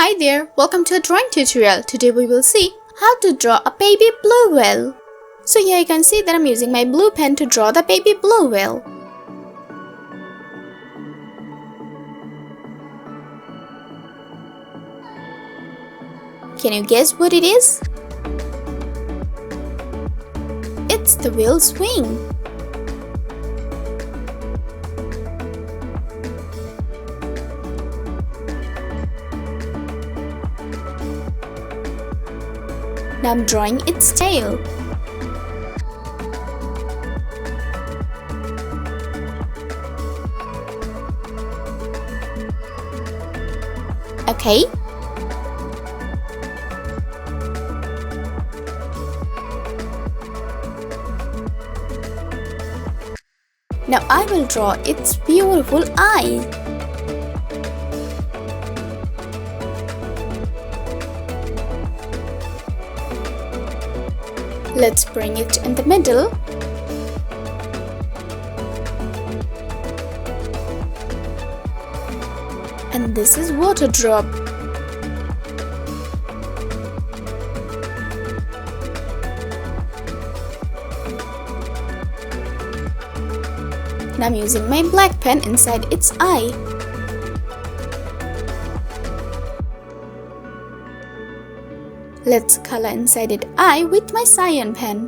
Hi there, welcome to a drawing tutorial. Today we will see how to draw a baby blue whale. So here you can see that I'm using my blue pen to draw the baby blue whale. Can you guess what it is? It's the whale's wing. Now I'm drawing its tail. Okay. Now I will draw its beautiful eye. Let's bring it in the middle. And this is water drop. Now I'm using my black pen inside its eye. Let's color inside its eye with my cyan pen.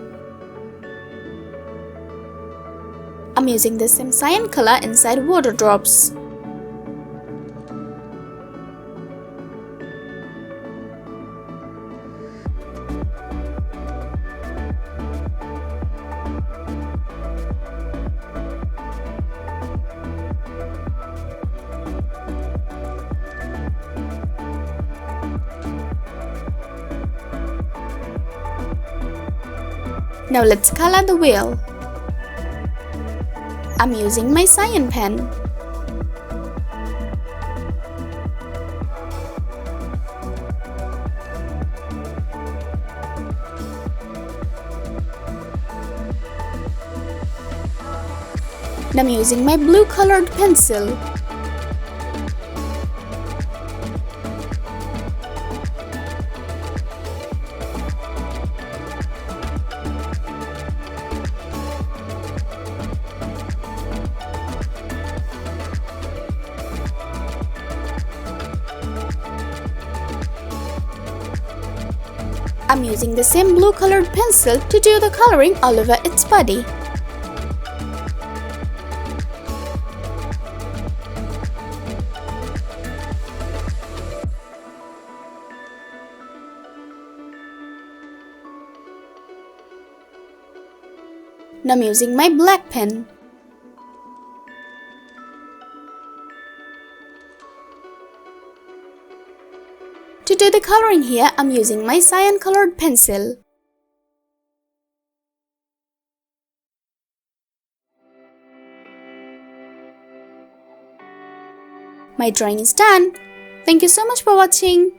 I'm using the same cyan color inside water drops. Now let's color the whale. I'm using my cyan pen. Now I'm using my blue colored pencil. I'm using the same blue colored pencil to do the coloring all over its body. Now I'm using my black pen. To do the coloring here, I'm using my cyan colored pencil. My drawing is done. Thank you so much for watching.